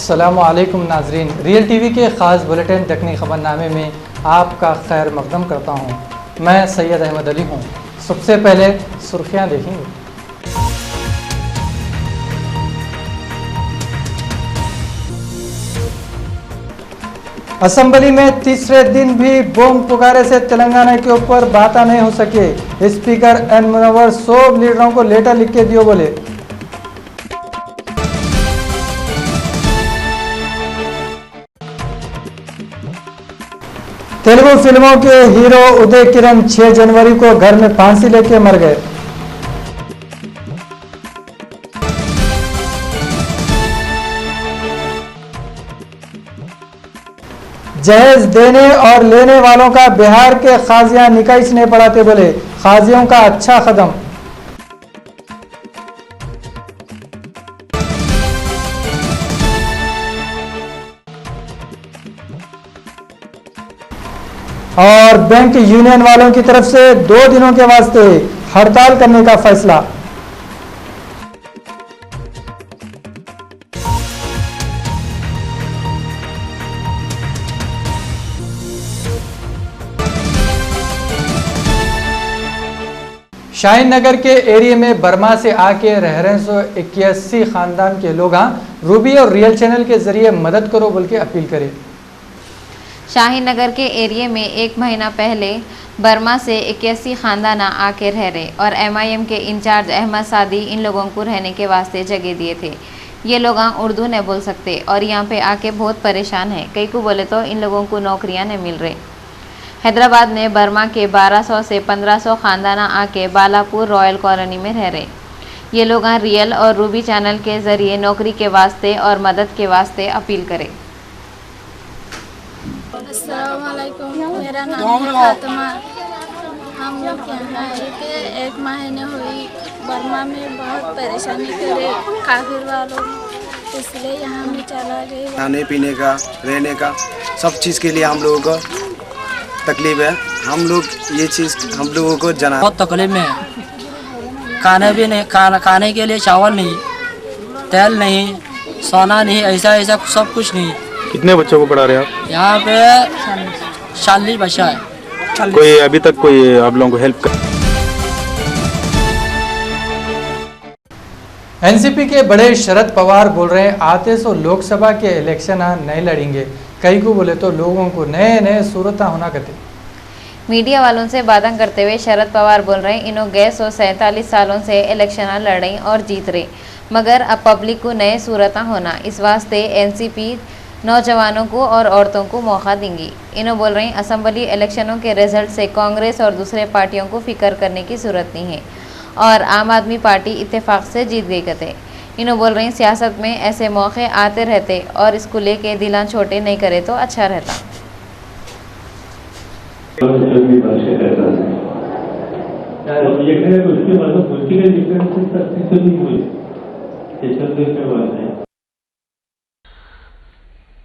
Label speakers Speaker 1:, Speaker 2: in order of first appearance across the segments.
Speaker 1: अस्सलामुअलैकुम नाजरीन, real TV के ख़ास बुलेटिन दक्कनी ख़बरनामे में आपका खैर मक़दम करता हूँ। मैं सैयद अहमद अली हूँ। सबसे पहले सुर्खियाँ देखेंगे। असम्बली में तीसरे दिन भी बम पुकारे से तेलंगाना के ऊपर बात नहीं हो सके। स्पीकर एन मुनव्वर सब लीडरों को लेटर लिख के दियो बोले। तेलुगु फिल्मों के हीरो उदय किरण 6 जनवरी को घर में फांसी लेके मर गए। जहेज देने और लेने वालों का बिहार के खाजियां निकाइस नहीं पढ़ाते बोले। खाजियों का अच्छा कदम। और बैंक यूनियन वालों की तरफ से 2 दिनों के वास्ते हड़ताल करने का फैसला। शाहीन नगर के एरिया में बर्मा से आके रह रहे 181 खानदान के लोग रूबी और रियल चैनल के जरिए मदद करो बोल के अपील करें।
Speaker 2: शाहीन नगर के एरिया में 1 महीना पहले बर्मा से 81 खानदान आके रह रहे और MIM के इंचार्ज अहमद सादी इन लोगों को रहने के वास्ते जगह दिए थे। ये लोग उर्दू नहीं बोल सकते और यहाँ पे आके बहुत परेशान है। कई को बोले तो इन लोगों को नौकरियाँ नहीं मिल रही। हैदराबाद में बर्मा के 1200 से 1500 खानदान आके बालापुर रॉयल कॉलोनी में रह रहे। ये लोग रियल और रूबी चैनल के ज़रिए नौकरी के वास्ते और मदद के वास्ते अपील करें।
Speaker 3: अस्सलामुअलैकुम, मेरा नाम है फातिमा। हम लोग यहाँ 1 महीने हुई बर्मा में बहुत परेशानी करे काफिर वालों, इसलिए यहाँ में चला गए।
Speaker 4: खाने पीने का, रहने का, सब चीज़ के लिए हम लोगों को तकलीफ है। हम लोग ये चीज़ हम लोगों को जना
Speaker 5: बहुत तकलीफ में है। खाने भी नहीं, खाने के लिए चावल नहीं, तेल नहीं, सोना नहीं, ऐसा सब कुछ नहीं।
Speaker 6: कितने बच्चों को पढ़ा रहे हैं आप?
Speaker 5: यहाँ पे 40 बच्चा है।
Speaker 6: कोई अभी तक कोई आप लोगों को हेल्प कर?
Speaker 1: एनसीपी के बड़े शरद पवार बोल रहे हैं आते सो लोकसभा के इलेक्शन नहीं लड़ेंगे। कई को बोले तो लोगों को नए सूरत होना करते।
Speaker 2: मीडिया वालों से बातें करते हुए शरद पवार बोल रहे हैं इन्हों गए 147 सालों से इलेक्शन लड़ रही और जीत रहे, मगर अब पब्लिक को नए सूरत होना, इस वास्ते एनसीपी नौजवानों को और औरतों को मौका देंगी। इन्हों बोल रही असम्बली इलेक्शनों के रिजल्ट से कांग्रेस और दूसरे पार्टियों को फिक्र करने की जरूरत नहीं है और आम आदमी पार्टी इत्तेफाक से जीत गई कहते। इन्हों बोल रही सियासत में ऐसे मौके आते रहते और इसको लेके दिलां छोटे नहीं करे तो अच्छा रहता।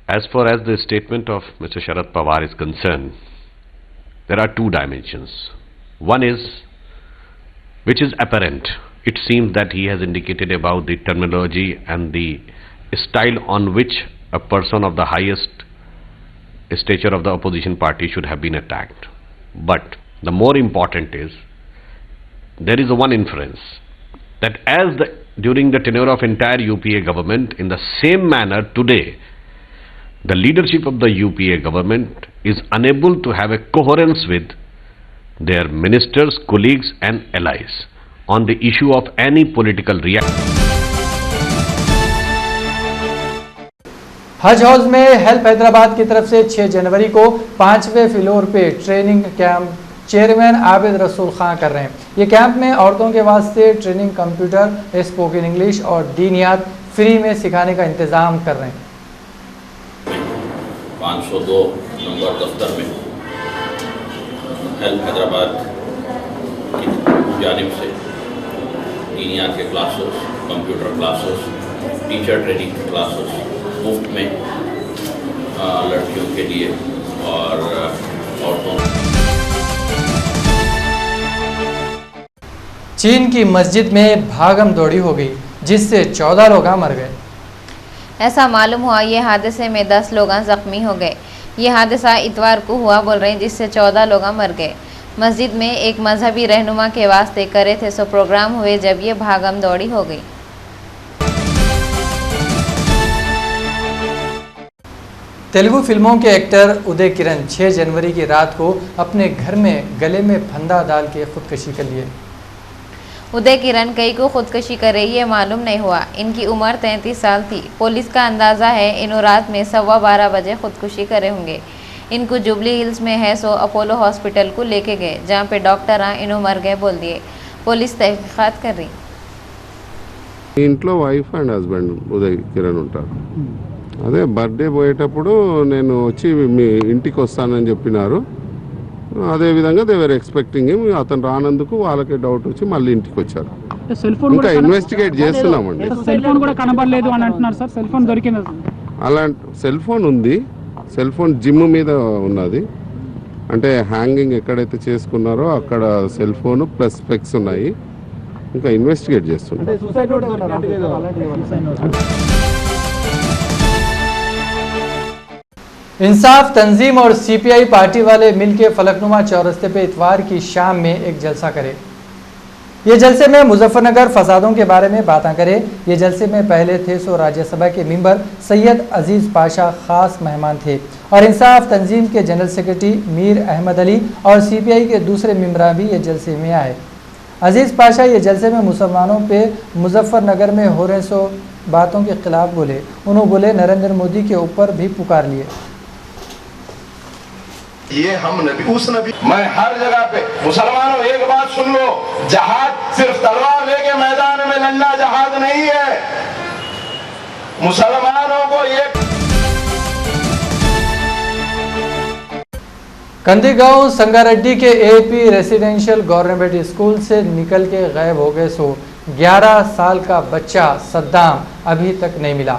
Speaker 7: As far as the statement of Mr. Sharad Pawar is concerned, there are 2 dimensions. One is, which is apparent. It seems that he has indicated about the terminology and the style on which a person of the highest stature of the opposition party should have been attacked. But the more important is, there is one inference that as the during the tenure of entire UPA government. In the same manner, today, the leadership of the UPA government is unable to have a coherence with their ministers, colleagues and allies on the issue of any political reaction.
Speaker 1: हज house में help Hyderabad की तरफ से 6 जनवरी को 5वें floor पे training camp chairman Abid रसूल खां कर रहे हैं। ये कैंप में औरतों के वास्ते ट्रेनिंग, कंप्यूटर, स्पोकन इंग्लिश और दीनियात फ्री में सिखाने का इंतज़ाम कर रहे हैं।
Speaker 8: 502 नंबर दफ्तर में हेल्प हैदराबाद की जानिब से दीनियात के classes, computer classes, teacher training classes मुफ्त में लड़कियों के लिए और औरतों।
Speaker 1: चीन की मस्जिद में भागम दौड़ी हो गई जिससे 14 लोग मर गए।
Speaker 2: ऐसा मालूम हुआ ये हादसे में 10 लोग जख्मी हो गए। ये हादसा इतवार को हुआ बोल रहे हैं, जिससे 14 लोग मर गए। मस्जिद में एक मजहबी रहनुमा के वास्ते करे थे सो प्रोग्राम हुए जब ये भागम दौड़ी हो गई।
Speaker 1: तेलुगु फिल्मों के एक्टर उदय किरण 6 जनवरी की रात को अपने घर में गले में फंदा डाल के खुदकशी कर लिए।
Speaker 2: उदय किरण कई को खुदकशी करे ये मालूम नहीं हुआ। इनकी उम्र 33 साल थी। पुलिस का अंदाज़ा है इन्हों रात में 12:15 बजे खुदकुशी करे होंगे। इनको जुबली हिल्स में है सो अपोलो हॉस्पिटल को लेके गए, जहाँ पे डॉक्टर इन्हों मर गए बोल दिए। पुलिस तहकीकात कर रही।
Speaker 9: ఇంట్లో wife and husband Uday Kiran ఉంటారు. అదే బర్త్డే పోయేటప్పుడు నేను వచ్చి మీ ఇంటికి వస్తానని చెప్పినారు. అదేవిధంగా దేవర్ ఎక్స్పెక్టింగ్ హిమ్. అతను రానందుకు వాళ్ళకి డౌట్ వచ్చి మళ్ళీ ఇంటికి వచ్చారు. ఇంకా ఇన్వెస్టిగేట్ చేస్తున్నామండి.
Speaker 10: సెల్ ఫోన్ కూడా కనబడలేదు అని అంటున్నారు సార్. సెల్ ఫోన్ దొరికింది?
Speaker 9: అలాంటి సెల్ ఫోన్ ఉంది. సెల్ ఫోన్ జిమ్ మీద ఉన్నది. అంటే హ్యాంగింగ్ ఎక్కడైతే చేసుకున్నారో అక్కడ సెల్ ఫోన్ ప్లస్ స్పెక్స్ ఉన్నాయి. ఇంకా ఇన్వెస్టిగేట్ చేస్తున్నాం.
Speaker 1: इंसाफ तंजीम और सीपीआई पार्टी वाले मिलके फलकनुमा चौरस्ते पे इतवार की शाम में एक जलसा करे। ये जलसे में मुजफ्फरनगर फसादों के बारे में बातें करे। ये जलसे में पहले थे सो राज्यसभा के मेंबर सैयद अजीज़ पाशा खास मेहमान थे और इंसाफ तंजीम के जनरल सेक्रेटरी मीर अहमद अली और सीपीआई के दूसरे मेंबरान भी ये जलसे में आए। अजीज़ पाशा ये जलसे में मुसलमानों पे मुजफ्फरनगर में हो रहे सो बातों के खिलाफ बोले। उन्होंने बोले नरेंद्र मोदी के ऊपर भी पुकार लिए।
Speaker 11: ये हम नबी उस नबी, मैं हर जगह पे मुसलमानों एक बात सुन लो, जहाद सिर्फ तलवार लेके मैदान में लड़ना जहाद नहीं है। मुसलमानों को एक
Speaker 1: कंदीगांव संगारेड्डी के एपी रेसिडेंशियल गवर्नमेंट स्कूल से निकल के गायब हो गए सो 11 साल का बच्चा सद्दाम अभी तक नहीं मिला।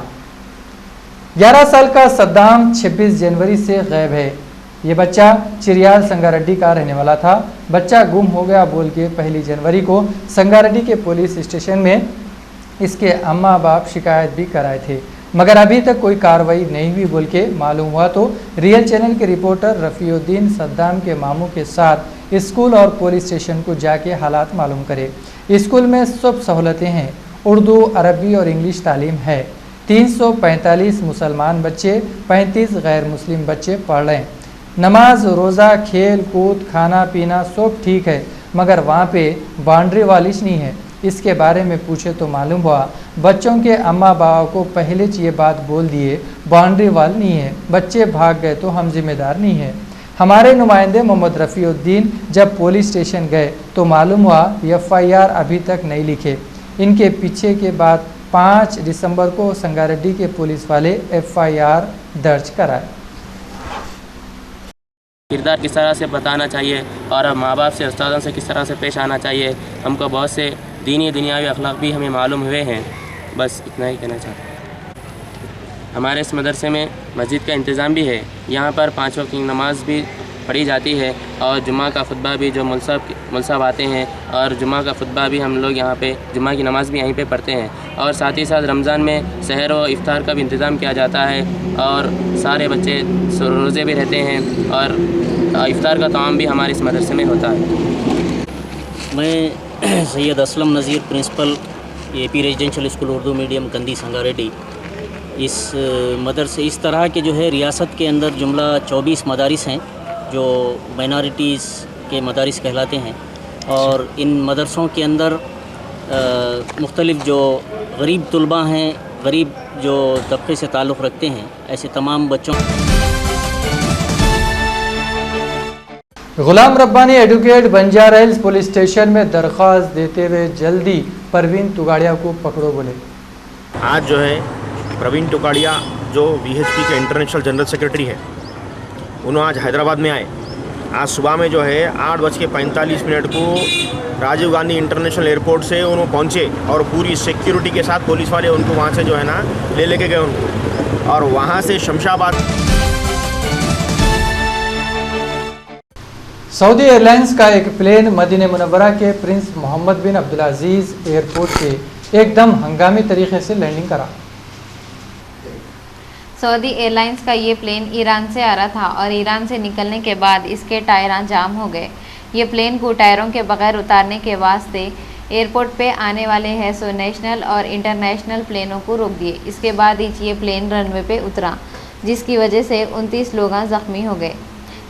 Speaker 1: 11 साल का सद्दाम 26 जनवरी से गायब है। ये बच्चा चिरियाल संगारेड्डी का रहने वाला था। बच्चा गुम हो गया बोल के 1 जनवरी को संगारेड्डी के पुलिस स्टेशन में इसके अम्मा बाप शिकायत भी कराए थे, मगर अभी तक कोई कार्रवाई नहीं हुई बोल के मालूम हुआ। तो रियल चैनल के रिपोर्टर रफ़ीउद्दीन सद्दाम के मामू के साथ स्कूल और पुलिस स्टेशन को जाके हालात मालूम करे। स्कूल में सब सहूलतें हैं, उर्दू, अरबी और इंग्लिश तालीम है। 345 मुसलमान बच्चे, 35 गैर मुस्लिम बच्चे पढ़ रहे हैं। नमाज, रोज़ा, खेल कूद, खाना पीना सब ठीक है, मगर वहाँ पे बाउंड्री वालिश नहीं है। इसके बारे में पूछे तो मालूम हुआ बच्चों के अम्मा बाबा को पहले ये बात बोल दिए बाउंड्री वाल नहीं है, बच्चे भाग गए तो हम जिम्मेदार नहीं है। हमारे नुमाइंदे मोहम्मद रफ़ीउद्दीन जब पुलिस स्टेशन गए तो मालूम हुआ FIR अभी तक नहीं लिखे। इनके पीछे के बाद 5 दिसंबर को संगारेड्डी के पुलिस वाले FIR दर्ज कराए।
Speaker 5: किरदार किस तरह से बताना चाहिए और माँ बाप से, उस्तादों से किस तरह से पेश आना चाहिए। हमको बहुत से दीनी दुनियावी अखलाक भी हमें मालूम हुए हैं। बस इतना ही कहना चाहते हैं। हमारे इस मदरसे में मस्जिद का इंतज़ाम भी है। यहाँ पर 5 वक्त की नमाज़ भी पढ़ी जाती है और जुम्मा का खुतबा भी जो मौलवी साहब आते हैं और जुम्मा का खुतबा भी हम लोग यहाँ पे जुम्मा की नमाज़ भी यहीं पे पढ़ते हैं। और साथ ही साथ रमज़ान में सहर व इफ्तार का भी इंतज़ाम किया जाता है और सारे बच्चे रोज़े भी रहते हैं और इफ्तार का ताम भी हमारे इस मदरसे में होता है।
Speaker 12: मैं Syed Aslam Nazir principal AP residential school Urdu medium Kandi Sangareddy, इस मदरसे इस तरह के जो है रियासत के अंदर जुमला 24 मदारिस हैं जो माइनॉरिटीज़ के मदारिस कहलाते हैं, और इन मदरसों के अंदर मुख्तलिफ़ जो गरीब तलबा हैं, गरीब जो तबके से ताल्लुक़ रखते हैं, ऐसे तमाम बच्चों।
Speaker 1: Ghulam Rabbani advocate Banjara Hills police station में दरख्वास्त देते हुए जल्दी परवीन तुगाड़िया को पकड़ो बोले।
Speaker 13: आज जो है प्रवीण टुकाड़िया जो VHP के इंटरनेशनल जनरल सेक्रेटरी हैं, उन्होंने आज हैदराबाद में आए। आज सुबह में जो है 8:45 को राजीव गांधी इंटरनेशनल एयरपोर्ट से उन्होंने पहुँचे और पूरी सिक्योरिटी के साथ पुलिस वाले उनको वहाँ से जो है ना लेके गए उनको, और वहाँ से शमशाबाद।
Speaker 1: सऊदी एयरलाइंस का एक प्लेन मदीना मुनव्वरा के प्रिंस मोहम्मद बिन अब्दुलअजीज़ एयरपोर्ट से एकदम हंगामी तरीके से लैंडिंग करा।
Speaker 2: सऊदी एयरलाइंस का ये प्लेन ईरान से आ रहा था और ईरान से निकलने के बाद इसके टायर जाम हो गए। ये प्लेन को टायरों के बगैर उतारने के वास्ते एयरपोर्ट पे आने वाले है सो नेशनल और इंटरनेशनल प्लेनों को रोक दिए। इसके बाद ही ये प्लेन रनवे पे उतरा, जिसकी वजह से 29 लोग ज़ख्मी हो गए।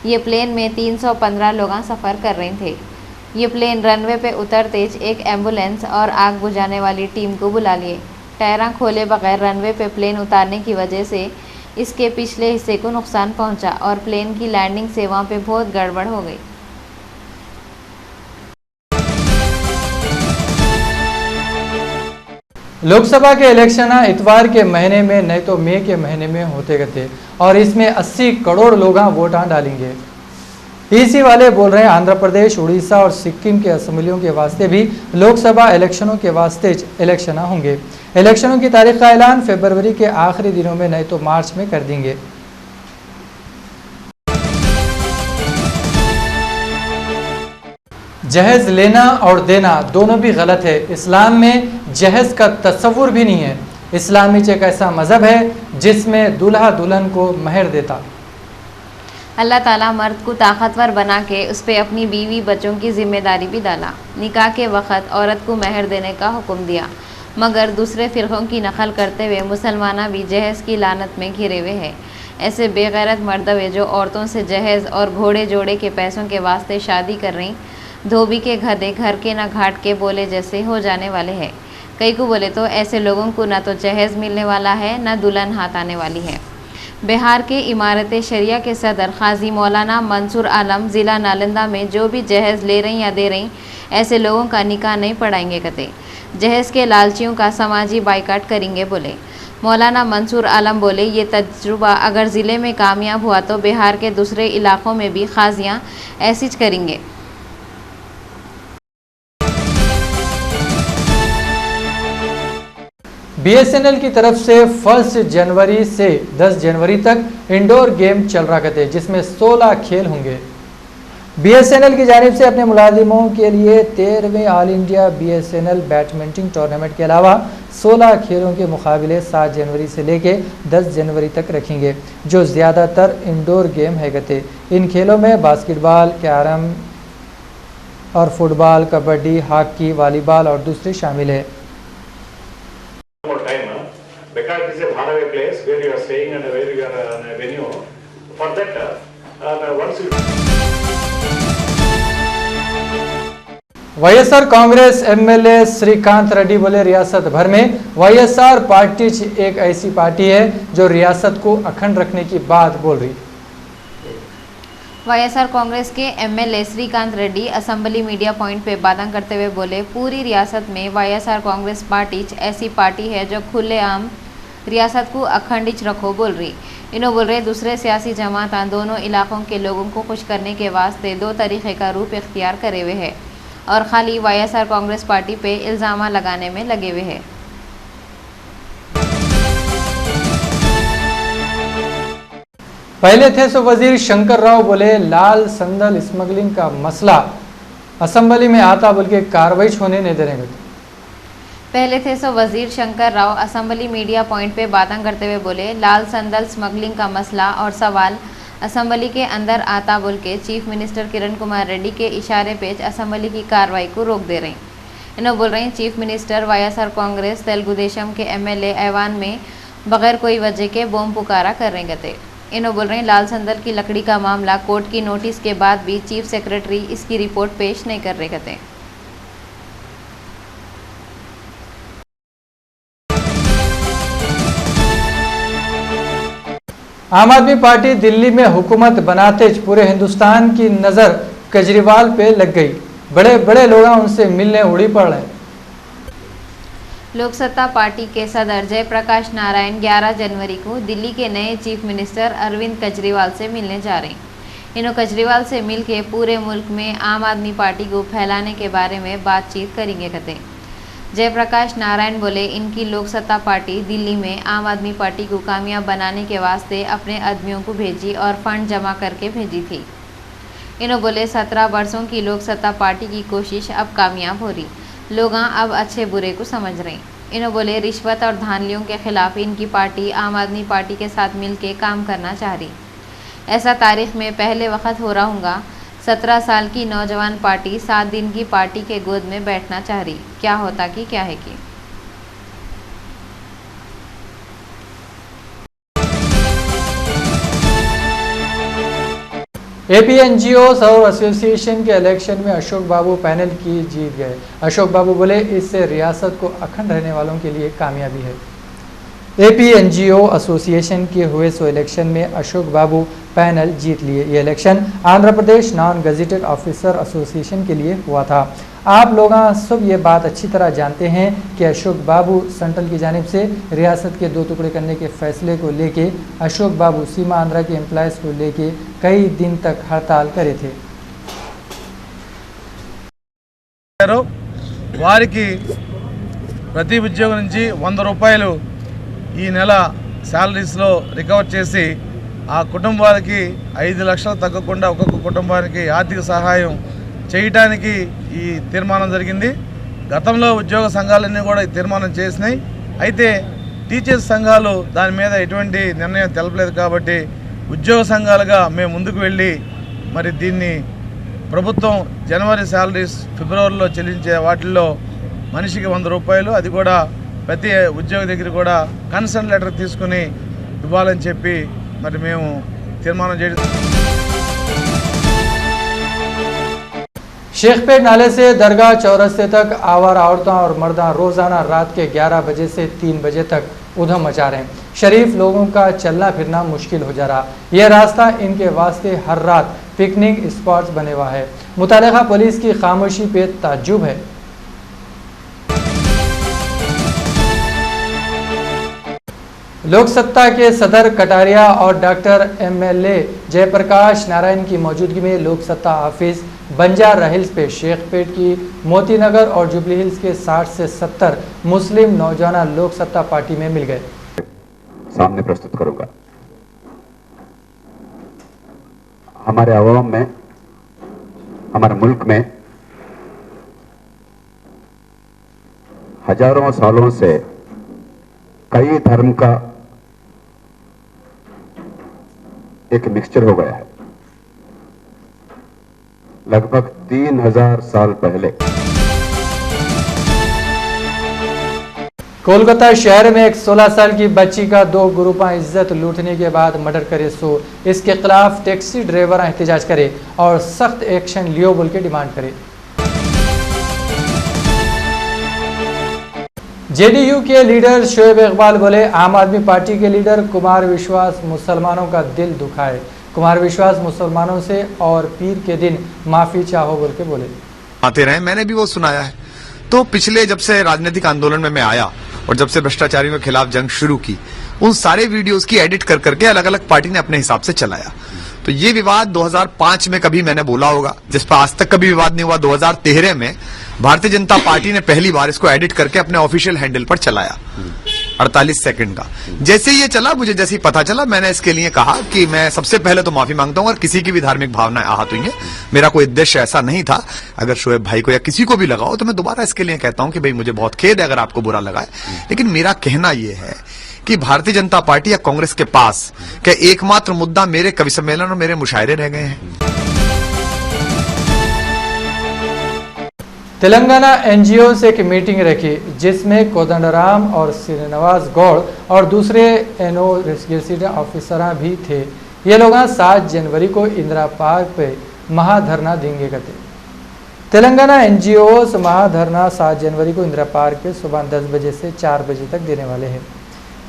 Speaker 2: ये प्लेन में 315 लोग सफ़र कर रहे थे। ये प्लेन रनवे पे उतरते एक एम्बुलेंस और आग बुझाने वाली टीम को बुला लिए। टायरा खोले बगैर रनवे पे प्लेन उतारने की वजह से इसके पिछले हिस्से को नुकसान पहुंचा और प्लेन की लैंडिंग से वहाँ पे बहुत गड़बड़ हो गई।
Speaker 1: लोकसभा के इलेक्शन इतवार के महीने में नहीं तो मई के महीने में होते गए और इसमें 80 करोड़ लोग वोट डालेंगे। इसी वाले बोल रहे हैं आंध्र प्रदेश, उड़ीसा और सिक्किम के असेंबलियों के वास्ते भी लोकसभा इलेक्शनों के वास्ते इलेक्शन होंगे। इलेक्शनों की तारीख का ऐलान फरवरी के आखिरी दिनों में नहीं तो मार्च में कर देंगे। जहेज लेना और देना दोनों भी गलत है। इस्लाम में जहेज का तस्वुर भी नहीं है। इस्लामी एक ऐसा मज़हब है जिसमें दूल्हा दुल्हन को महर देता।
Speaker 2: अल्लाह ताला मर्द को ताकतवर बना के उस पर अपनी बीवी बच्चों की जिम्मेदारी भी डाला। निकाह के वक़्त औरत को महर देने का हुक्म दिया, मगर दूसरे फ़िरक़ों की नकल करते हुए मुसलमाना भी जहेज़ की लानत में घिरे हुए हैं। ऐसे बेगैरत मर्दवे जो औरतों से जहेज़ और घोड़े जोड़े के पैसों के वास्ते शादी कर रही, धोबी के गधे घर के ना घाट के बोले जैसे हो जाने वाले हैं। कई को बोले तो ऐसे लोगों को ना तो जहेज़ मिलने वाला है ना दुल्हन हाथ आने वाली है। बिहार के इमारत शरिया के सदर काजी मौलाना मंसूर आलम ज़िला नालंदा में जो भी जहेज़ ले रही या दे रही ऐसे लोगों का निकाह नहीं पढ़ाएंगे कते। जहेज़ के लालचियों का समाजी बाइकाट करेंगे बोले। मौलाना मंसूर आलम बोले ये तजुर्बा अगर ज़िले में कामयाब हुआ तो बिहार के दूसरे इलाक़ों में भी काजियाँ ऐसी करेंगे।
Speaker 1: BSNL की तरफ से 1 जनवरी से 10 जनवरी तक इंडोर गेम चल रहा करते जिसमें 16 खेल होंगे। BSNL की जानिब से अपने मुलाजिमों के लिए 13वें all India BSNL badminton tournament के अलावा 16 खेलों के मुकाबले 7 जनवरी से लेके 10 जनवरी तक रखेंगे, जो ज़्यादातर इंडोर गेम है गते। इन खेलों में बास्केटबॉल, कैरम और फुटबॉल, कबड्डी, हॉकी, वॉलीबॉल और दूसरे शामिल है।
Speaker 14: Because it is a faraway place where you are staying and where you are on a venue. For that, once you
Speaker 1: YSR Congress MLA Srikanth Reddy बोले रियासत भर में YSR पार्टी एक ऐसी पार्टी है जो रियासत को अखंड रखने की बात बोल रही।
Speaker 2: YSR कांग्रेस के MLA Srikanth Reddy assembly media point पे बातें करते हुए बोले पूरी रियासत में YSR कांग्रेस पार्टी ऐसी पार्टी है जो खुलेआम रियासत को अखंडित रखो बोल रही। इन्हों बोल रहे दूसरे सियासी जमात दोनों इलाकों के लोगों को खुश करने के वास्ते 2 तरीक़े का रूप इख्तियार करे हुए है और खाली YSR कांग्रेस पार्टी पे इल्ज़ाम लगाने में लगे हुए हैं।
Speaker 1: पहले थे सो वजीर शंकर राव बोले लाल संदल स्मगलिंग का मसला असेंबली में आता बोल के कार्रवाई होने नहीं देंगे।
Speaker 2: पहले थे सो वजीर Shankar Rao assembly media point पे बातें करते हुए बोले लाल संदल स्मगलिंग का मसला और सवाल असेंबली के अंदर आता बोल के चीफ मिनिस्टर किरण कुमार रेड्डी के इशारे पे असेंबली की कार्रवाई को रोक दे रहे। इन्होंने बोल रहे हैं chief minister YSR Congress Telugu Desam के एमएलए ऐवान में बगैर कोई वजह के बम पुकारा कर रहे थे। इन्होंने बोल रहे हैं लाल संदल की लकड़ी का मामला कोर्ट की नोटिस के बाद भी चीफ सेक्रेटरी इसकी रिपोर्ट पेश नहीं कर रहे थे।
Speaker 1: आम आदमी पार्टी दिल्ली में हुकूमत बनाते पूरे हिंदुस्तान की नज़र केजरीवाल पे लग गई। बड़े बड़े लोग उनसे मिलने उड़ी पड़ रहे।
Speaker 2: लोक सत्ता पार्टी के सदर जयप्रकाश नारायण 11 जनवरी को दिल्ली के नए चीफ मिनिस्टर अरविंद केजरीवाल से मिलने जा रहे हैं। इन्होंने केजरीवाल से मिलकर पूरे मुल्क में आम आदमी पार्टी को फैलाने के बारे में बातचीत करेंगे कहते। जयप्रकाश नारायण बोले इनकी लोक सत्ता पार्टी दिल्ली में आम आदमी पार्टी को कामयाब बनाने के वास्ते अपने आदमियों को भेजी और फंड जमा करके भेजी थी। इन्होंने बोले 17 वर्षों की लोक सत्ता पार्टी की कोशिश अब कामयाब हो रही, लोग अब अच्छे बुरे को समझ रहे हैं। इन्होंने बोले रिश्वत और धांधलियों के खिलाफ इनकी पार्टी आम आदमी पार्टी के साथ मिलकर काम करना चाह रही। ऐसा तारीख में पहले वक्त हो रहा हूँगा। 17 साल की नौजवान पार्टी 7 दिन की पार्टी के गोद में बैठना चाह रही, क्या होता कि क्या है कि।
Speaker 1: एपीएनजीओ और एसोसिएशन के इलेक्शन में अशोक बाबू पैनल की जीत गए। अशोक बाबू बोले इससे रियासत को अखंड रहने वालों के लिए कामयाबी है। एपीएनजीओ एसोसिएशन के हुए सो इलेक्शन में अशोक बाबू पैनल जीत लिए। ये election Andhra Pradesh non gazetted officer association के लिए हुआ था। आप लोग सब ये बात अच्छी तरह जानते हैं कि अशोक बाबू सेंट्रल की जानिब से रियासत के 2 टुकड़े करने के फैसले को लेके अशोक बाबू सीमा आंध्रा के एम्प्लॉयज़ को लेके कई दिन तक हड़ताल करे थे।
Speaker 15: వారికి ప్రతి ఉద్యోగం నుంచి 100 రూపాయలు ఈ నెల శాలరీస్లో రికవర్ చేసి ఆ కుటుంబానికి 5 లక్షలు తగ్గకుండా ఒక్కొక్క కుటుంబానికి ఆర్థిక సహాయం చేయడానికి ఈ తీర్మానం జరిగింది। గతంలో ఉద్యోగ సంఘాలన్నీ కూడా ఈ తీర్మానం చేసినాయి। అయితే టీచర్స్ సంఘాలు దాని మీద ఎటువంటి నిర్ణయం తెలపలేదు కాబట్టి ఉద్యోగ సంఘాలుగా మేము ముందుకు వెళ్ళి మరి దీన్ని ప్రభుత్వం జనవరి శాలరీస్ ఫిబ్రవరిలో చెల్లించే వాటిల్లో మనిషికి 100 రూపాయలు అది కూడా ప్రతి ఉద్యోగి దగ్గర కూడా కన్సర్న్ లెటర్ తీసుకుని ఇవ్వాలని చెప్పి మరి మేము తీర్మానం చేయడం।
Speaker 1: शेखपेट नाले से दरगाह चौरस्ते तक आवारा औरतों और मर्दां रोजाना रात के 11 बजे से 3 बजे तक उधम मचा रहे हैं। शरीफ लोगों का चलना फिरना मुश्किल हो जा रहा। यह रास्ता इनके वास्ते हर रात पिकनिक स्पॉट्स बने हुआ है। मुतालिका पुलिस की खामोशी पे ताज्जुब है। लोक सत्ता के सदर कटारिया और डॉक्टर एमएलए जयप्रकाश नारायण की मौजूदगी में लोक सत्ता ऑफिस बंजारा हिल्स पे शेखपेट की मोती नगर और जुबली हिल्स के 60 से 70 मुस्लिम नौजवान लोक सत्ता पार्टी में मिल गए।
Speaker 16: सामने प्रस्तुत करूंगा। हमारे अवाम में, हमारे मुल्क में हजारों सालों से कई धर्म का एक मिक्सचर हो गया है। लगभग 3000 साल पहले
Speaker 1: कोलकाता शहर में एक 16 साल की बच्ची का 2 ग्रुप इज्जत लूटने के बाद मर्डर करे सो इसके खिलाफ टैक्सी ड्राइवर एहतजाज करे और सख्त एक्शन लियो बोल के डिमांड करे। जेडीयू के लीडर शोएब इकबाल बोले आम आदमी पार्टी के लीडर कुमार विश्वास मुसलमानों का दिल दुखाए। कुमार विश्वास मुसलमानों से और पीर के दिन माफी चाहो बोल के बोले।
Speaker 17: आते रहे, मैंने भी वो सुनाया है। तो पिछले जब से राजनीतिक आंदोलन में मैं आया और जब से भ्रष्टाचारियों के खिलाफ जंग शुरू की, उन सारे वीडियोस की एडिट कर करके अलग अलग पार्टी ने अपने हिसाब से चलाया। तो ये विवाद 2005 में कभी मैंने बोला होगा, जिस पर आज तक कभी विवाद नहीं हुआ। 2013 में भारतीय जनता पार्टी ने पहली बार इसको एडिट करके अपने ऑफिशियल हैंडल पर चलाया 48 सेकंड का। जैसे ये चला, मुझे जैसे ही पता चला, मैंने इसके लिए कहा कि मैं सबसे पहले तो माफी मांगता हूं और किसी की भी धार्मिक भावनाएं आहत हुई हैं। मेरा कोई उद्देश्य ऐसा नहीं था। अगर शोएब भाई को या किसी को भी लगा हो तो मैं दोबारा इसके लिए कहता हूं कि भाई मुझे बहुत खेद है अगर आपको बुरा लगा है। लेकिन मेरा कहना यह है कि भारतीय जनता पार्टी या कांग्रेस के पास क्या एकमात्र मुद्दा मेरे कवि सम्मेलन और मेरे मुशायरे रह गए हैं।
Speaker 1: तेलंगाना एनजीओ से एक मीटिंग रखी जिसमें कोदंडराम और श्रीनिवास गौड़ और दूसरे एनओ रेसिडेंट ऑफिसर भी थे। ये लोग 7 जनवरी को इंदिरा पार्क पे महाधरना देंगे कहते। तेलंगाना एनजीओ महाधरना 7 जनवरी को इंदिरा पार्क पे सुबह 10 बजे से 4 बजे तक देने वाले हैं।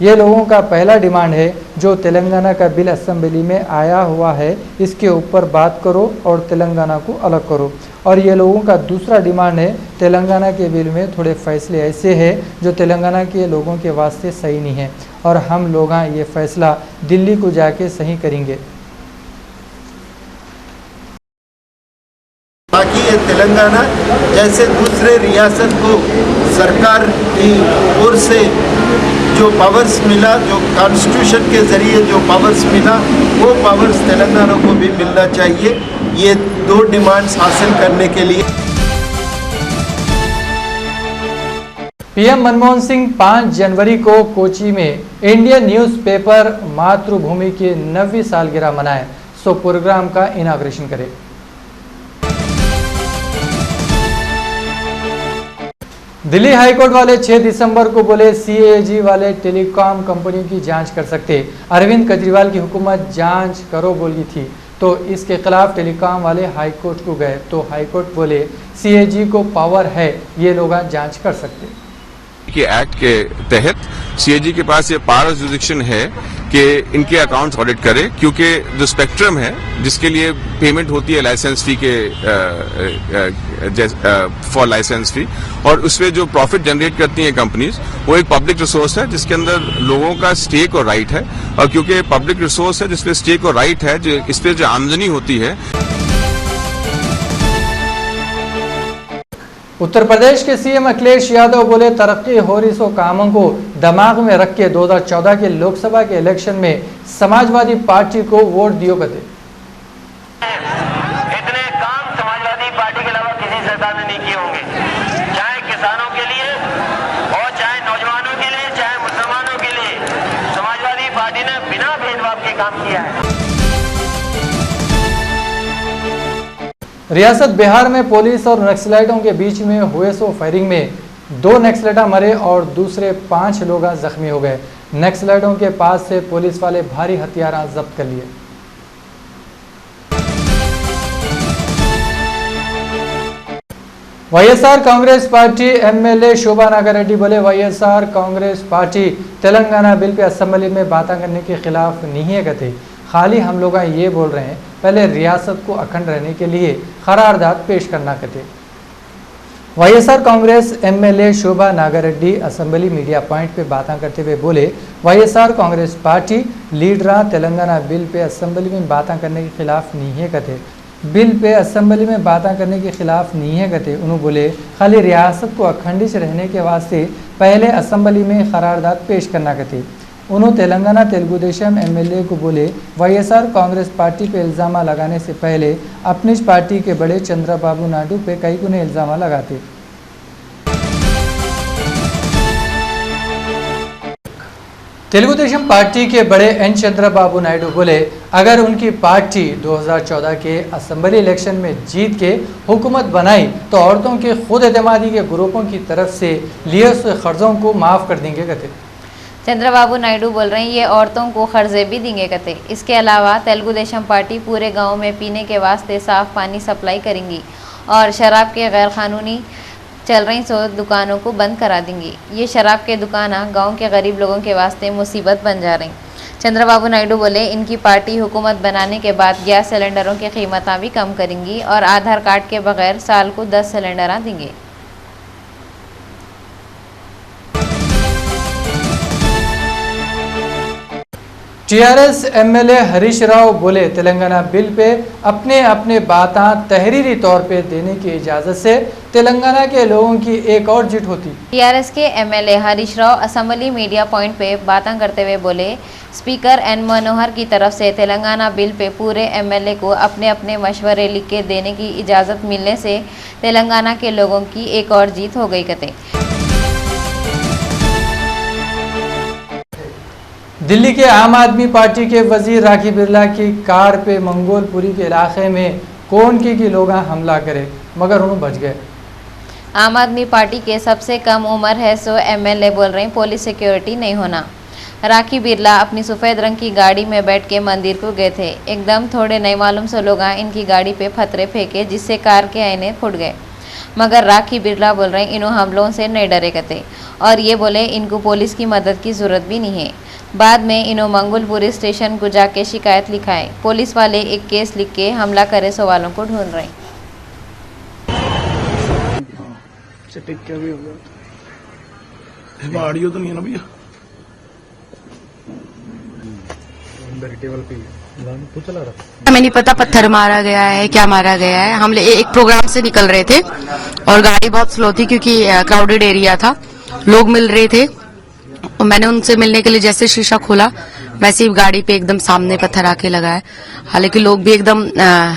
Speaker 1: ये लोगों का पहला डिमांड है जो तेलंगाना का बिल असेंबली में आया हुआ है इसके ऊपर बात करो और तेलंगाना को अलग करो। और ये लोगों का दूसरा डिमांड है तेलंगाना के बिल में थोड़े फैसले ऐसे हैं जो तेलंगाना के लोगों के वास्ते सही नहीं है और हम लोग ये फैसला दिल्ली को जाके सही करेंगे।
Speaker 18: बाकी ये तेलंगाना जैसे दूसरे रियासत को सरकार की ओर से जो पावर्स मिला, जो कॉन्स्टिट्यूशन के जरिए जो पावर्स मिला, वो पावर्स तेलंगाना को भी मिलना चाहिए। ये 2 डिमांड्स हासिल करने के लिए
Speaker 1: पीएम मनमोहन सिंह 5 जनवरी को कोची में इंडियन न्यूज़पेपर मातृभूमि की 90वीं सालगिरह मनाए सो प्रोग्राम का इनाग्रेशन करे। दिल्ली हाईकोर्ट वाले 6 दिसंबर को बोले सीएजी वाले टेलीकॉम कंपनियों की जांच कर सकते। अरविंद केजरीवाल की हुकूमत जांच करो बोली थी तो इसके खिलाफ टेलीकॉम वाले हाईकोर्ट को गए तो हाईकोर्ट बोले सीएजी को पावर है, ये लोग जांच कर सकते।
Speaker 19: के एक्ट के तहत सीएजी के पास ये पावर जुरिडिक्शन है कि इनके अकाउंट्स ऑडिट करे, क्योंकि जो स्पेक्ट्रम है जिसके लिए पेमेंट होती है लाइसेंस फी के फॉर लाइसेंस फी और उसमें जो प्रॉफिट जनरेट करती हैं कंपनीज, वो एक पब्लिक रिसोर्स है जिसके अंदर लोगों का स्टेक और राइट है। और क्योंकि पब्लिक रिसोर्स है जिसपे स्टेक और राइट है, जो इस पे जो आमदनी होती है।
Speaker 1: उत्तर प्रदेश के सीएम अखिलेश यादव बोले तरक्की हो रही सो कामों को दिमाग में रख के 2014 के लोकसभा के इलेक्शन में समाजवादी पार्टी को वोट दियो कहते।
Speaker 20: इतने काम समाजवादी पार्टी के अलावा किसी सरकार ने नहीं किए होंगे, चाहे किसानों के लिए और चाहे नौजवानों के लिए, चाहे मुसलमानों के लिए। समाजवादी पार्टी ने बिना भेदभाव के काम किया है।
Speaker 1: रियासत बिहार में पुलिस और नक्सलाइटों के बीच में हुए सो फायरिंग में 2 नक्सलाइट मरे और दूसरे 5 लोग जख्मी हो गए। नक्सलाइटों के पास से पुलिस वाले भारी हथियार जब्त कर लिए। वाईएसआर कांग्रेस पार्टी एमएलए शोभा नागारेड्डी बोले YSR Congress party Telangana bill pay assembly में बातें करने के खिलाफ नहीं है कहते। खाली हम लोग ये बोल रहे हैं पहले रियासत को अखंड रहने के लिए करारदाद पेश करना कहते। वाईएसआर कांग्रेस एमएलए शोभा नागारेड्डी असेंबली मीडिया पॉइंट पे बातें करते हुए बोले YSR Congress party leader Telangana bill pay assembly में बातें करने के खिलाफ नहीं है कहते। बिल पे असेंबली में बातें करने के खिलाफ नहीं है कहते। उन्होंने बोले खाली रियासत को अखंडित रहने के वास्ते पहले असेंबली में करारदाद पेश करना कहते। उन्होंने तेलंगाना तेलुगु देशम एमएलए को बोले वाईएसआर कांग्रेस पार्टी पे इल्ज़ाम लगाने से पहले अपनी पार्टी के बड़े चंद्रबाबू नायडू पे कई गुने इल्ज़ाम लगाते। तेलुगु देशम पार्टी के बड़े एन चंद्रबाबू नायडू बोले अगर उनकी पार्टी 2014 के असेंबली इलेक्शन में जीत के हुकूमत बनाई तो औरतों के खुद एतमादी के ग्रुपों की तरफ से लिए हुए कर्जों को माफ़ कर देंगे कहते।
Speaker 2: चंद्रबाबू नायडू बोल रहे हैं ये औरतों को कर्जे भी देंगे कहते। इसके अलावा तेलुगु देशम पार्टी पूरे गांव में पीने के वास्ते साफ पानी सप्लाई करेंगी और शराब के गैर कानूनी चल रही सो दुकानों को बंद करा देंगी। ये शराब के दुकाना गांव के गरीब लोगों के वास्ते मुसीबत बन जा रही। चंद्रबाबू नायडू बोले इनकी पार्टी हुकूमत बनाने के बाद गैस सिलेंडरों की कीमत भी कम करेंगी और आधार कार्ड के बगैर साल को 10 सिलेंडर देंगे।
Speaker 1: टीआरएस एमएलए हरीश राव बोले तेलंगाना बिल पे अपने अपने बातें तहरीरी तौर पे देने की इजाज़त से तेलंगाना के लोगों की एक और जीत होती।
Speaker 2: टीआरएस के MLA Harish Rao assembly media point पे बातें करते हुए बोले स्पीकर एन मनोहर की तरफ से तेलंगाना बिल पे पूरे एमएलए को अपने अपने मशवरे लिख के देने की इजाज़त मिलने से तेलंगाना के लोगों की एक और जीत हो गई कहते।
Speaker 1: दिल्ली के आम आदमी पार्टी के वजीर राखी बिरला की कार पे मंगोलपुरी के इलाके में कौन की लोग हमला करे मगर उन्होंने बच गए।
Speaker 2: आम आदमी पार्टी के सबसे कम उम्र है सो एमएलए बोल रहे हैं पुलिस सिक्योरिटी नहीं होना। राखी बिरला अपनी सफ़ेद रंग की गाड़ी में बैठ के मंदिर को गए थे। एकदम थोड़े नहीं मालूम से लोग इनकी गाड़ी पे पत्थरे फेंके जिससे कार के आईने फूट गए। मगर राखी बिरला बोल रहे हैं इन्हों हमलों से नहीं डरे करते और ये बोले इनको पुलिस की मदद की ज़रूरत भी नहीं है। बाद में इन्हों मंगुल पुलिस स्टेशन को जाके शिकायत लिखाए। पुलिस वाले एक केस लिख के हमला करे सवालों को ढूंढ रहे हैं।
Speaker 15: ऑडियो तो नहीं है ना भैया?
Speaker 21: हमें नहीं पता पत्थर मारा गया है क्या मारा गया है। हम एक प्रोग्राम से निकल रहे थे और गाड़ी बहुत स्लो थी क्योंकि क्राउडेड एरिया था, लोग मिल रहे थे और मैंने उनसे मिलने के लिए जैसे शीशा खोला वैसे ही गाड़ी पे एकदम सामने पत्थर आके लगा है। हालांकि लोग भी एकदम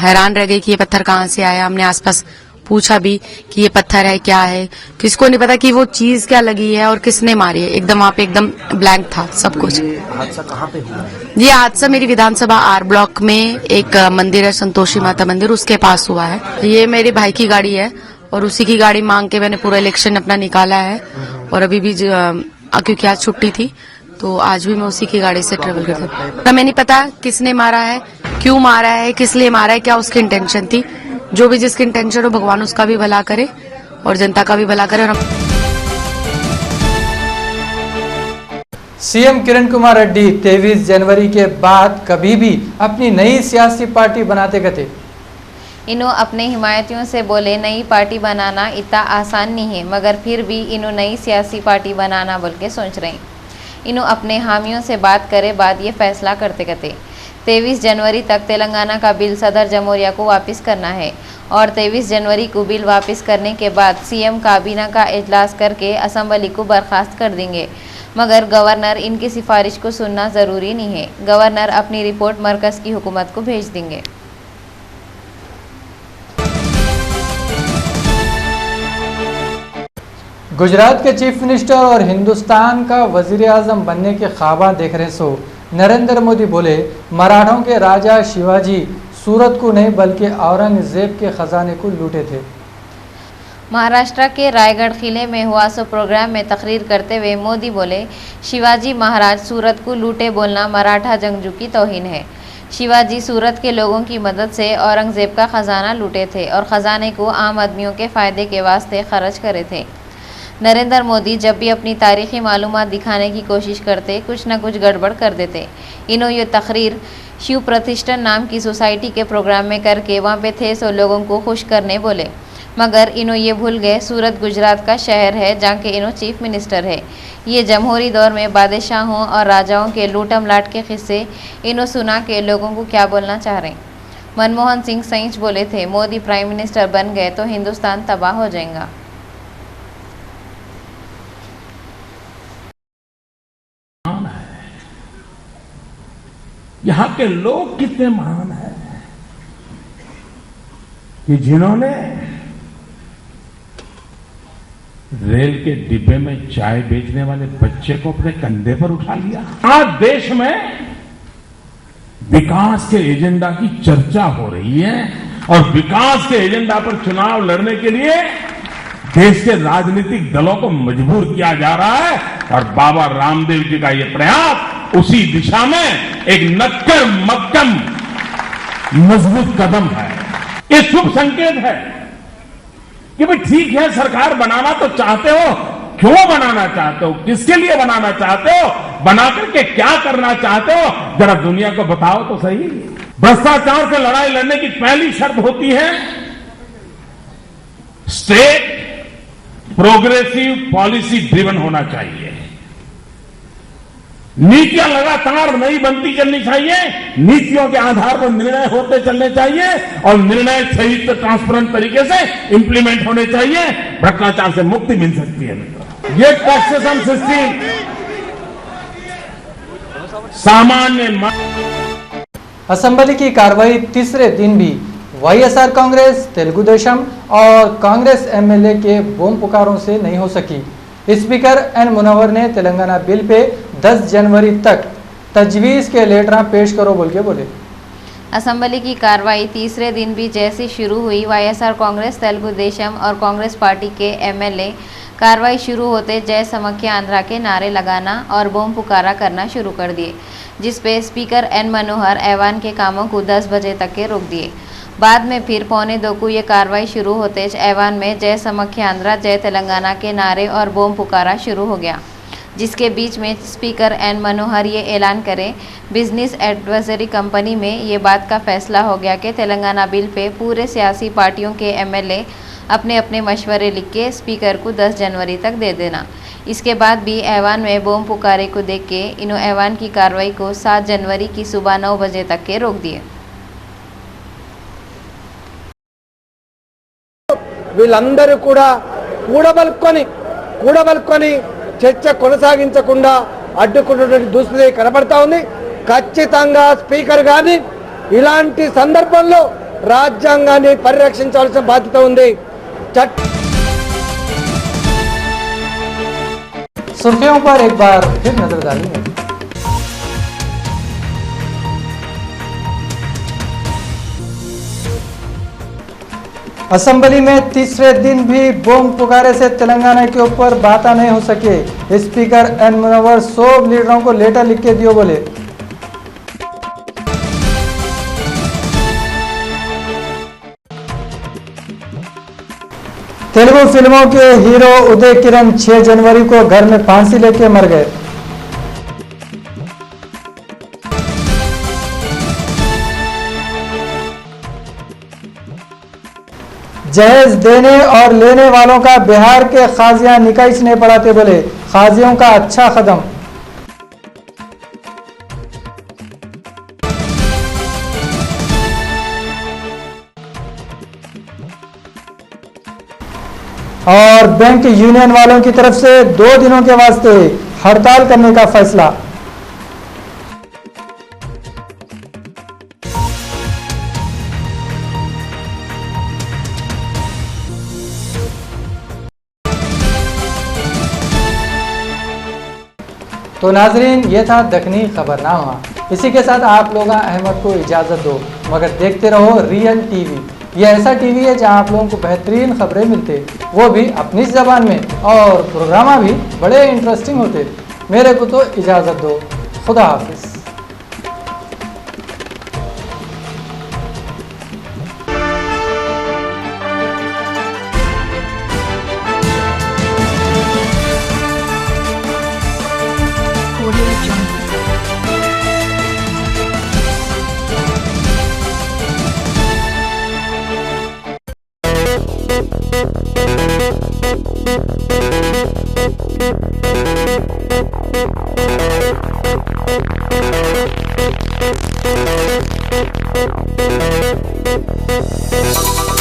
Speaker 21: हैरान रह गए कि ये पत्थर कहाँ से आया। हमने आसपास पूछा भी कि ये पत्थर है क्या है, किसको नहीं पता कि वो चीज क्या लगी है और किसने मारी है। एकदम वहाँ पे एकदम ब्लैंक था सब कुछ।
Speaker 13: हादसा कहाँ पे हुआ?
Speaker 21: ये हादसा मेरी विधानसभा आर ब्लॉक में एक मंदिर है संतोषी माता मंदिर, उसके पास हुआ है। ये मेरे भाई की गाड़ी है और उसी की गाड़ी मांग के मैंने पूरा इलेक्शन अपना निकाला है और अभी भी क्योंकि आज छुट्टी थी तो आज भी मैं उसी की गाड़ी से ट्रेवल करता हूँ। हमें नहीं पता किसने मारा है, क्यों मारा है, किस लिए मारा है, क्या उसकी इंटेंशन थी। जो भी जिसकी इंटेंशन हो भगवान उसका भी भला करे और जनता का भी भला करे। और
Speaker 1: सीएम किरण कुमार रेड्डी 23 जनवरी के बाद कभी भी अपनी नई सियासी पार्टी बनाते गए।
Speaker 2: इन्हों अपने हिमायतियों से बोले नई पार्टी बनाना इतना आसान नहीं है, मगर फिर भी इन्हों नई सियासी पार्टी बनाना बोल के सोच रहे हैं। इन्हों अपने हामियों से बात करे बाद ये फैसला करते करते 23 जनवरी तक तेलंगाना का बिल सदर जमहूरिया को वापस करना है और 23 जनवरी को बिल वापस करने के बाद सीएम काबीना का इजलास करके असेंबली को बर्खास्त कर देंगे। मगर गवर्नर इनकी सिफारिश को सुनना ज़रूरी नहीं है। गवर्नर अपनी रिपोर्ट मरकज़ की हुकूमत को भेज देंगे।
Speaker 1: गुजरात के चीफ मिनिस्टर और हिंदुस्तान का वजीर आजम बनने के ख्वाबा देख रहे सो नरेंद्र मोदी बोले मराठों के राजा शिवाजी सूरत को नहीं बल्कि औरंगजेब के खजाने को लूटे थे।
Speaker 2: महाराष्ट्र के रायगढ़ किले में हुआ सो प्रोग्राम में तकरीर करते हुए मोदी बोले शिवाजी महाराज सूरत को लूटे बोलना मराठा जंगजू की तौहीन है। शिवाजी सूरत के लोगों की मदद से औरंगजेब का खजाना लूटे थे और खजाने को आम आदमियों के फ़ायदे के वास्ते खर्च करे थे। नरेंद्र मोदी जब भी अपनी तारीखी मालूमात दिखाने की कोशिश करते कुछ न कुछ गड़बड़ कर देते। इन्हों ये तकरीर शिव प्रतिष्ठान नाम की सोसाइटी के प्रोग्राम में करके वहाँ पे थे सो लोगों को खुश करने बोले, मगर इन्हों ये भूल गए सूरत गुजरात का शहर है जहाँ के इन्हों चीफ मिनिस्टर है। ये जमहूरी दौर में बादशाहों और राजाओं के लूटम लाट के किस्से इन्हों सुना के लोगों को क्या बोलना चाह रहे। मनमोहन सिंह सही बोले थे मोदी प्राइम मिनिस्टर बन गए तो हिंदुस्तान तबाह हो जाएगा।
Speaker 22: यहाँ के लोग कितने महान हैं कि जिन्होंने रेल के डिब्बे में चाय बेचने वाले बच्चे को अपने कंधे पर उठा लिया। आज देश में विकास के एजेंडा की चर्चा हो रही है और विकास के एजेंडा पर चुनाव लड़ने के लिए देश के राजनीतिक दलों को मजबूर किया जा रहा है और बाबा रामदेव जी का ये प्रयास उसी दिशा में एक नक्कर मक्कम मजबूत कदम है। ये शुभ संकेत है कि भाई ठीक है सरकार बनाना तो चाहते हो, क्यों बनाना चाहते हो, किसके लिए बनाना चाहते हो, बना करके क्या करना चाहते हो, जरा दुनिया को बताओ तो सही। भ्रष्टाचार से लड़ाई लड़ने की पहली शर्त होती है स्टेट प्रोग्रेसिव पॉलिसी ड्रिवन होना चाहिए। नीतियां लगातार नई बनती चलनी चाहिए, नीतियों के आधार पर निर्णय होते चलने चाहिए और निर्णय सही ट्रांसपेरेंट तरीके से इंप्लीमेंट होने चाहिए। भ्रष्टाचार से मुक्ति मिल सकती है। ये टैक्सेशन सिस्टम सामान्य
Speaker 1: असेंबली की कार्रवाई तीसरे दिन भी वाईएसआर कांग्रेस, तेलुगु देशम और कांग्रेस एमएलए के बूम पुकारों से नहीं हो सकी। स्पीकर एन मुनव्वर ने तेलंगाना बिल पे 10 जनवरी तक तजवीज़ के लेटर पेश करो बोल के बोले।
Speaker 2: असेंबली की कार्रवाई तीसरे दिन भी जैसी शुरू हुई, वाईएसआर कांग्रेस, तेलुगु देशम और कांग्रेस पार्टी के एमएलए कार्रवाई शुरू होते जय समख्या आंध्रा के नारे लगाना और बम पुकारा करना शुरू कर दिए, जिस पे स्पीकर एन मनोहर ऐवान के कामों को 10 बजे तक के रोक दिए। बाद में फिर 1:45 को ये कार्रवाई शुरू होते ऐवान में जय समख्या आंध्रा, जय तेलंगाना के नारे और बम पुकारा शुरू हो गया, जिसके बीच में स्पीकर एन मनोहर ये ऐलान करें, बिजनेस एडवाइजरी कंपनी में ये बात का फैसला हो गया कि तेलंगाना बिल पे पूरे सियासी पार्टियों के एमएलए अपने अपने मशवरे लिख के स्पीकर को 10 जनवरी तक दे देना। इसके बाद भी ऐवान में बम पुकारे को देख के इन्हों ऐवान की कार्रवाई को 7 जनवरी की सुबह 9 बजे तक के रोक दिए।
Speaker 3: వీళ్ళందరూ కూడా కూడబలుకొని చర్చ కొనసాగించకుండా అడ్డుకున్నటువంటి దుస్థితి కనబడతా ఉంది। ఖచ్చితంగా స్పీకర్ గాని ఇలాంటి సందర్భంలో రాజ్యాంగాన్ని పరిరక్షించాల్సిన బాధ్యత ఉంది।
Speaker 1: सुर्खियों पर एक बार फिर नजर डालेंगे। असेंबली में तीसरे दिन भी बम पुकारे से तेलंगाना के ऊपर बात नहीं हो सके। स्पीकर एन मनोहर 100 लीडरों को लेटर लिख के दियो बोले। तेलुगु फिल्मों के हीरो उदय किरण 6 जनवरी को घर में फांसी लेके मर गए। जहेज देने और लेने वालों का बिहार के खाजियां निकाइश नहीं पढ़ाते बोले, खाजियों का अच्छा कदम। और बैंक यूनियन वालों की तरफ से 2 दिनों के वास्ते हड़ताल करने का फैसला। तो नाजरीन, ये था दखनी खबरनामा। इसी के साथ आप लोग अहमद को इजाज़त दो, मगर देखते रहो रियल टीवी। ये ऐसा टीवी है जहां आप लोगों को बेहतरीन खबरें मिलते, वो भी अपनी ज़बान में, और प्रोग्राम भी बड़े इंटरेस्टिंग होते। मेरे को तो इजाज़त दो। खुदा हाफिज़।
Speaker 4: Audio